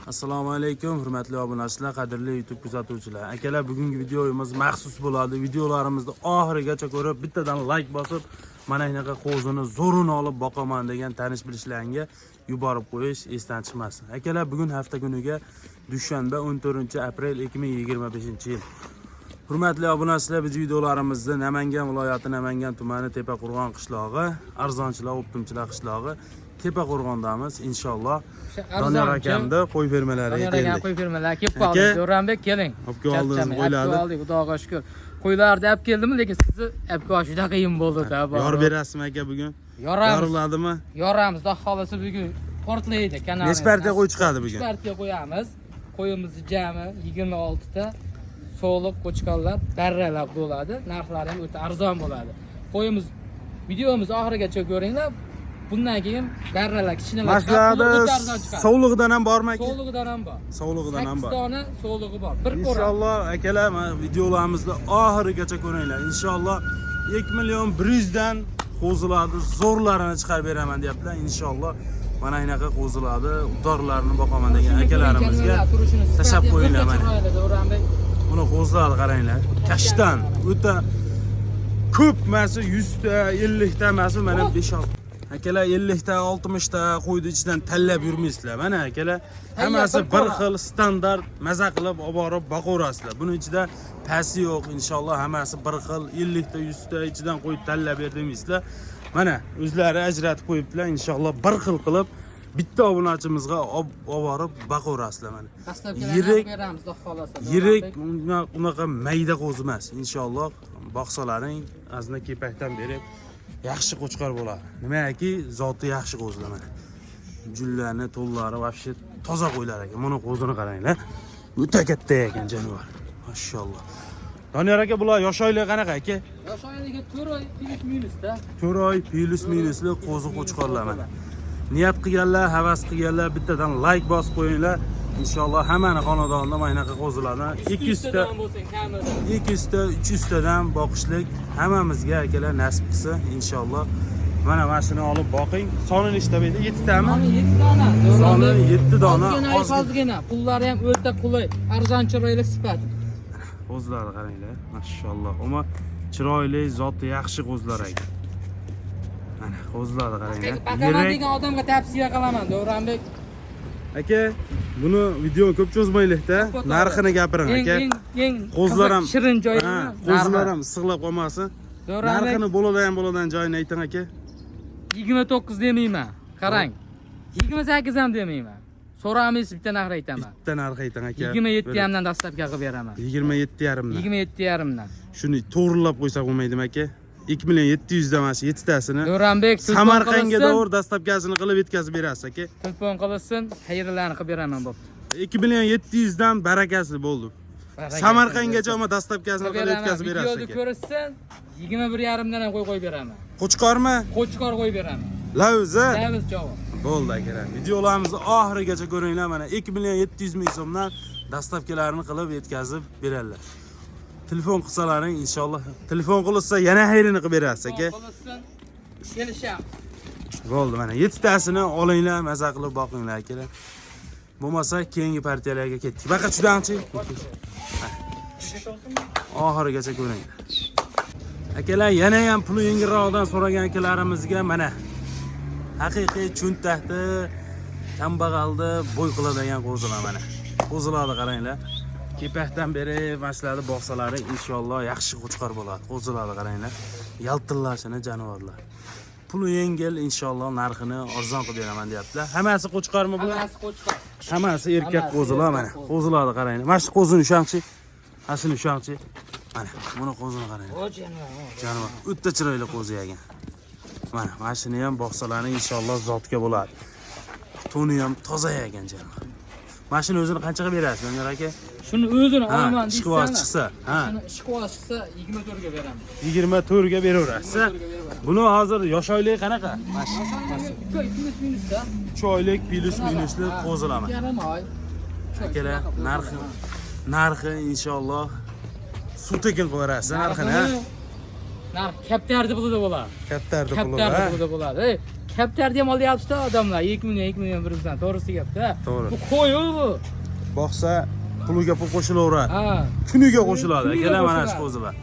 Assalomu alaykum, hurmatli obunachilar, qadrli YouTube kuzatuvchilar. Akalar, bugungi videomiz maxsus bo'ladi. Videolarimizni oxirigacha ko'rib, bittadan like bosib, mana shunaqa qo'zini zo'rini olib boqaman degan tanish bilishlarga yuborib qo'yish esdan chiqmasin. Akalar, bugun hafta kuniga dushanba 14-aprel 2025-yil. Hurmatli obunachilar, biz videolarimizni Namangan viloyati Namangan tumani Tepaqo'rg'on qishlog'i, arzonchilar, optimchilar qishlog'i Tepaqo'rg'ondamiz inshaalloh. Doniyor akamda qo'y fermalari keldi. Doniyor akam qo'y fermalari kelib qoldi. Jo'ranbek keling. Olib keldingiz qo'ylarni. Oldik, Xudoga shukr. Qo'ylarni olib keldim, lekin sizni olib kelish juda qiyin bo'ldi-da. Yor berasizmi aka bugun? Yoriladimi? Yoramiz, xudo xolasa bugun portlaydi kanal. Necha partiya qo'y chiqadi bugun? 3 partiya qo'yamiz. Qo'yimizni jami 26 ta so'liq qo'chqonlar darralab bo'ladi. Narxlari ham o'ta arzon bo'ladi. Qo'yimiz videomizni oxirigacha ko'ringlar. Bundan keyin darralar kichkinalar sovlig'idan ham bormi aka? Sovlig'idan ham bor. Sovlig'idan ham bor. 8 dona sovlig'i bor. Bir ko'ra. Inshaalloh akalar, videolarimizni oxirigacha ko'ringlar. Inshaalloh 2.100.000 dan qo'zilarni zo'rlarini chiqarib beraman deyaptilar. Inshaalloh mana shunaqa qo'zilarni utorlarini boqaman degan akalarimizga tashab qo'yinglar mana. Buni qo'zilarni qaranglar. Kashdan o'ta ko'p emas, 100 ta, 50 ta emas, mana 5-6 akalar 50 ta 60 ta qo'yni ichidan tanlab yurmaysizlar. Mana akalar hammasi bir xil standart maza qilib olib borib boqaverasizlar. Buning ichida pasi yo'q, inshaalloh hammasi bir xil 50 ta 100 ta ichidan qo'yib tanlab bermaysizlar. Mana o'zlari ajratib qo'yibdilar, inshaalloh bir xil qilib bitta obunachimizga olib borib boqaverasizlar mana. Yirik unaqa mayda qo'zi emas. Inshaalloh boqsalaring azna kepakdan berib yaxshi qo'chqor bo'ladi. Nimaki, zoti yaxshi qo'zilar mana. Jullari, to'llari vobshe toza qo'ylar ekan. Mana qo'zini qaranglar. O'ta katta ekan jonivor. Mashalloh. Doniyor aka, bular yosh oylik qanaqa aka? Yosh oyligiga 4 oy plus minusda. 4 oy plus minusli qo'zi qo'chqorlar mana. Niyat qilganlar, havas qilganlar bittadan like bosib qo'yinglar. Inshaalloh hammani xonadonida mana shunaqa qo'zilarni 200 ta, 300 tadan boqishlik hammamizga akalar nasib qilsa inshaalloh. Mana mashina olib boqing. Soni nechta deydi? 7 tami? Soni 7 dona. Soni 7 dona. Ozgina. Pullari ham o'ta qulay. Arzon chiroyli sifat. Qo'zilarni qaranglar. Mashalloh. Ammo chiroyli, zoti yaxshi qo'zilar ekan. Mana qo'zilarni qaranglar. Baqaman degan odamga tavsiya qilaman, Davronbek. Aka, buni video ko'p cho'zmaylik-da. Narxini gapiring aka. Qo'zilar ham shirin joyi. Qo'zilar ham issiqlab qolmasin. Narxini bo'ladigan joyini ayting aka. 29 demayman. Qarang. 28 ham demayman. So'ramaysiz, bitta narx aytaman. Bitta narx ayting aka. 27 dan dastlabga qilib beraman. 27,5 dan. 27,5 dan. Shuni to'g'rilab qo'ysak bo'lmaydimi aka? 2.700.000 dan mana 7 tasini. Davronbek Samarqandga davr dastlabkasini qilib yetkazib berasiz aka. Telefon qilsin, xayrlarni qilib beraman bo'pti. 2.700.000 dan barakasi bo'ldi. Samarqandgacha ama dastlabkasini qilib yetkazib berasiz aka. Videoda ko'rishsin, 21,5 dan ham qo'yib beraman. Qo'chqormi? Qo'chqor qo'yib beraman. Lavza? Lavz javob. Bo'ldi akalar. Videolarimizni oxirigacha ko'ringlar. Mana 2.700.000 so'mdan dastlabkilarini qilib yetkazib beradilar. Telefon qilsalaring inshaalloh. Telefon qilsa yana xayrini qilib berasiz aka. Qilsin, kelishamiz. Bo'ldi, mana 7 tasini olinglar, maza qilib boqinglar akalar. Bo'lmasa keyingi partiyalarga ketdik. Baqa chudamchi. Oxirigacha ko'ringlar. Akalar, yana ham puli yengilroqdan so'ragan akalarimizga mana haqiqiy cho'ntakni kambag'alni bo'y qiladigan qo'zilar mana. Qo'zilarni qaranglar. Kepakdan beri mashlarni boqsalaring inshaalloh yaxshi qo'chqor bo'ladi. Qo'zilarni qaranglar. Yaltillashini jonivorlar. Puli yengil inshaalloh narxini arzon qilib beraman deyaptilar. Hammasi qo'chqormi bular? Hammasi qo'chqor. Hammasi erkak qo'zilar mana. Qo'zilarni qaranglar. Mana shu qo'zini ushangchi. Asli ushangchi. Mana buni qo'zini qaranglar. O jonivor. Jonivor. O'ta chiroyli qo'zi ekan. Mana mashini ham boqsalaring inshaalloh zotga bo'ladi. Toni ham toza ekan jonivor. Mashina o'zini qanchaga berasiz, Doniyor aka? Shuni o'zini olaman deysan. Ishqivoz chiqsa, Shuni ishqivoz chiqsa 24 ga beraman. 24 ga beraverasiz. Buni hozir yosh oylik qanaqa? 2 oy plus minusda. 3 oylik plus minusli qo'zilaman. Yarim oy. Akalar, narxi inshaalloh suv tekin qo'yarasiz narxini. Narx kaptardi pulida bo'ladi. Kaptardi pulida bo'ladi. Kaptarda ham olyapti odamlar 2 million 100 dan to'g'risi gapda. To'g'ri. Bu qo'y bu. Boqsa puliga pul qo'shilaveradi. Ha. Kuniga qo'shiladi. Kuniga Akalar mana qo'shiladi. shu qo'zilar.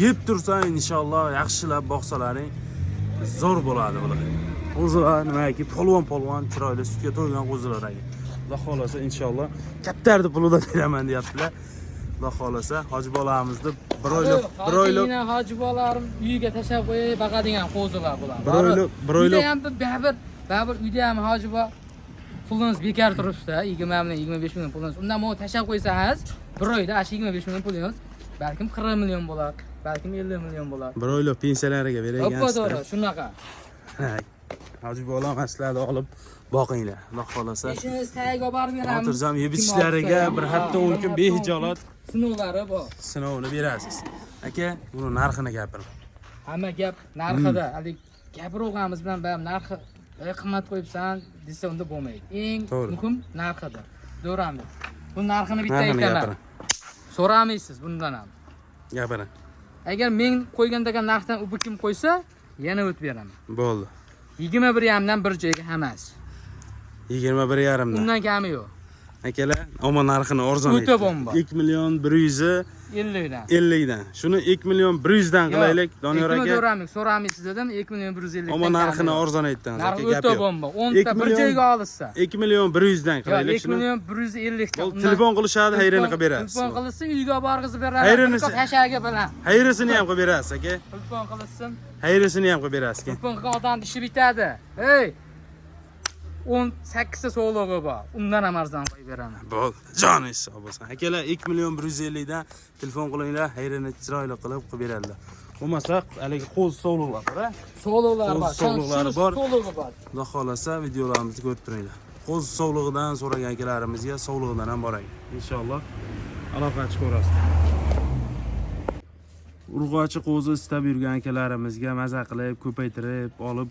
Yeb tursa inshaalloh yaxshilab boqsalaring zo'r bo'ladi bular. Qo'zilar nimaki polvon chiroyli sutga to'ygan qo'zilar ekan. Xudo xolasa inshaalloh kaptardi pulida beraman deyaptilar. Xudo xolasa hoji bolamizni bir oylab hoji bolalarım uyiga tashlab qo'yay baqadigan qo'zilar bular. bir oylab ham baribir uyda ham hoji bo pulimiz bekor turibdi. 20 million 25 million pulimiz. Undan mo tashlab qo'ysangiz bir oyda 25 million pulimiz balkim 40 million bo'lar, balkim 50 million bo'lar. Bir oylab pensiyalariga beraygan. To'g'ri, shunaqa. Hoji bolam aslarda olib boqinglar. Xudo xolasa. Ishingiz tagiga olib borib beramiz. Xotirjam yeb ichishlariga bir hafta 10 kun behijolat sinovlari bor. Sinovini berasiz. Aka, buni narxini gapiring. Hamma gap narxida. Hali gapirganimiz bilan baribir narxi qimmat qo'yibsan desa unda bo'lmaydi. Eng muhim narxida. To'g'rimi? Bu narxini bitta aytaman. So'ramaysiz bundan ham. Gapiring. Agar men qo'ygandagi narxdan u kim qo'ysa, yana o'tib beraman. Bo'ldi. 21.5 dan bir joyga hammasi. 21.5 dan. Undan kami yo'q. Akalar, omma narxini arzon aytdi. O'ta bomba. 2 million 150 dan. 50 dan. Shuni 2 million 100 dan qilaylik, Doniyor aka. So'ramaysiz dedim, 2 million 150 dan. Omma narxini arzon aytdingiz aka, gap yo'q. O'ta bomba. 10 ta bir joyga olsa. 2 million 100 dan qilaylik shuni. 2 million 150 dan. Telefon qilishadi, hayrini qilib berasiz. Telefon qilsin, uyga borg'izib beradi. Hayrini tashaga bilan. Hayrisini ham qilib berasiz aka. Telefon qilsin. Hayrisini ham qilib berasiz aka. Telefon qilgan odam ishi bitadi. Hey! 18 ta so'log'i bor. Undan ham arzon qo'yib beraman. Bo'ldi. Joni hisob bo'lsin. Akalar 2 million 150 dan telefon qilinglar, hayrini chiroyli qilib beradilar. Bo'lmasa, haligi qo'z sovliqlar bor, Sovliqlar bor. Sovliqlari bor. Sovlig'i bor. Xudo xolasa videolarimizni ko'rib turinglar. Qo'z sovlig'idan so'ragan akalarimizga sovlig'idan ham boring. Inshaalloh aloqa chiqarasiz. Urg'ochi qo'zi istab yurgan akalarimizga maza qilib, ko'paytirib, olib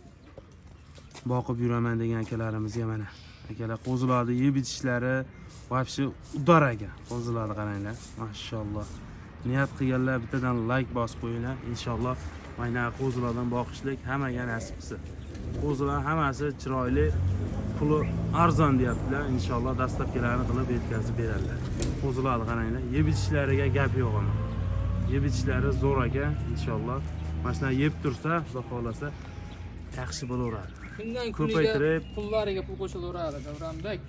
boqib yuraman degan akalarimizga mana. Akalar qo'zilarni yeb ichishlari vobshe udar ekan. Qo'zilarni qaranglar. Mashalloh. Niyat qilganlar bittadan like bosib qo'yinglar. Inshaalloh mana qo'zilardan boqishlik hammaga nasib qilsin. Qo'zilar hammasi chiroyli, puli arzon deyaptilar. Inshaalloh dastlabkilarni qilib yetkazib beradilar. Qo'zilarni qaranglar. Yeb ichishlariga gap yo'q ama. Yeb ichishlari zo'r ekan. Inshaalloh mana shunday yeb tursa, xudo xolasa yaxshi bo'laveradi. Shundan Ko'paytirib pullariga pul qo'shilaveradi Davronbek.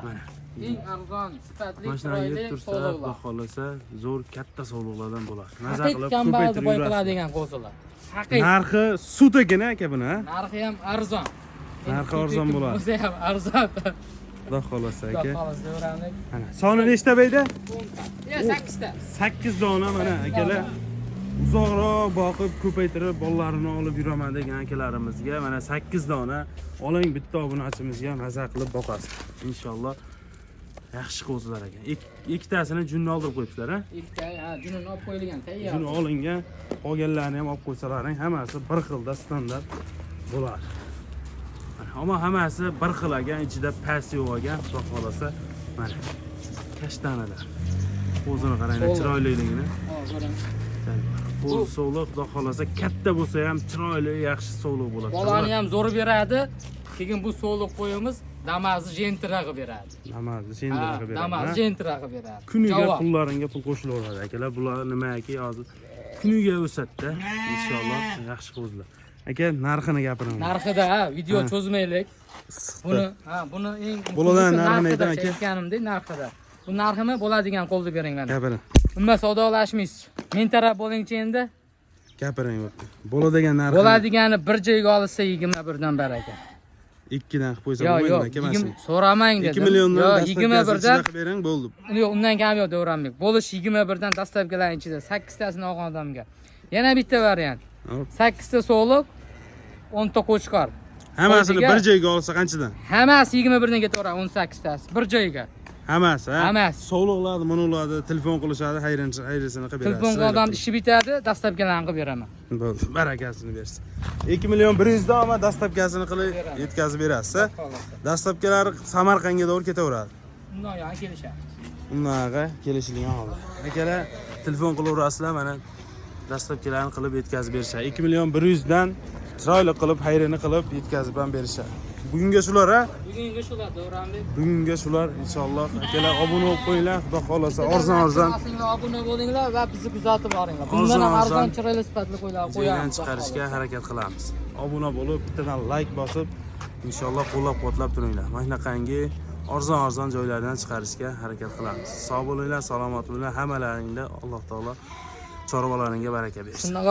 Mana Eng arzon, sifatli, mashina yeb chiroyli tursa, xudo sovliqlar. xolasa zo'r katta sovliqlardan bo'ladi. Maza Haqiqiy qilib kambalni boy ko'paytirib qiladigan qo'zilar. Haqiqiy. Narxi sutagina aka buni, ha? Narxi ham arzon. Narxi arzon bo'ladi. O'zi ham arzon. Xudo xolasa aka. Xolos Davronbek. Mana soni nechta bayda? 10 ta. Yo, 8 ta. 8 dona mana akalar. Uzoqroq boqib ko'paytirib bolalarini olib yuraman degan akalarimizga mana 8 dona oling, bitta obunachimizga maza qilib boqasiz. Inshaalloh yaxshi qo'zilar ekan. Ikkitasini junni oldirib qo'yibsizlar, ha? Ikkita, junini olib qo'yilgan, tayyor. Junni olingan, qolganlarini ham olib qo'ysalaring, hammasi bir xilda standart bo'ladi. Ammo hammasi bir xil ekan, ichida past yo'q ekan, xudo xolasa mana kashtanalar. Qo'zini qaranglar, chiroyliligini. Qo'z sovliq, xudo xolasa katta bo'lsa ham chiroyli, yaxshi sovliq bo'ladi. Bolani ham zo'r beradi. Keyin bu sovliq qo'yimiz damazni jentirag'i beradi. Damazni jentirag'i beradi. Damazni jentirag'i beradi. Kuniga pullaringa pul qo'shilaveradi akalar. Bular nimaki hozir kuniga o'sadi-da. Inshaalloh yaxshi qo'zilar. Aka, narxini gapiring. Narxida, video cho'zmaylik. Buni eng Boladan narxini ayting aka. Aytganimdek narxida. Bu narxini bo'ladigan qo'lda bering mana. Gapiring. Nima savdolashmaysiz? Men taraf bo'lingchi endi. Gapiring. Bo'ladigan narxi. Bo'ladigani bir joyga olsa 21 dan baraka. 2 dan qilib qo'ysa bo'lmaydi aka mana. So'ramang dedim. 2 milliondan yo 21 dan qilib bering, bo'ldi. Yo'q, undan kam yo'q Davronbek. Bo'lish 21 dan dastlabkilar ichida 8 tasini olgan odamga. Yana bitta variant. 8 ta so'liq, 10 ta qo'chqor. Hammasini bir joyga olsa qanchadan? Hammasi 21 dan ketaveradi, 18 tasi bir joyga. Hammasi, ha? Hammasi. Sovliqlarni, monolarni telefon qilishadi, hayrisini qilib beradi. Telefon odam ishi bitadi, dastlabkilarni qilib beraman. Bo'ldi, barakasini bersin. 2 million 100 dan ama dastlabkasini qilib yetkazib berasiz. Dastlabkalari Samarqandga doğru ketaveradi. Undan yana kelishadi. Unaqa kelishilgan holda. Akalar telefon qilaverasizlar, mana dastlabkilarni qilib yetkazib berishadi. 2 million 100 dan chiroyli qilib, hayrini qilib yetkazib ham berishadi. Bugunga shular ha? Bugunga shular Davronbek. Bugunga shular inshaalloh. Akalar obuna bo'lib qo'yinglar, xudo xolasa arzon obuna bo'linglar va bizni kuzatib boringlar. Bundan ham arzon chiroyli sifatli qo'ylar qo'yamiz. chiqarishga harakat qilamiz. Obuna bo'lib, bittadan like bosib, inshaalloh qo'llab-quvvatlab turinglar. Mana shunaqangi arzon joylardan chiqarishga harakat qilamiz. Sog' bo'linglar, salomat bo'linglar. Hammalaringga Alloh taolo chorvalaringga baraka bersin. Shunday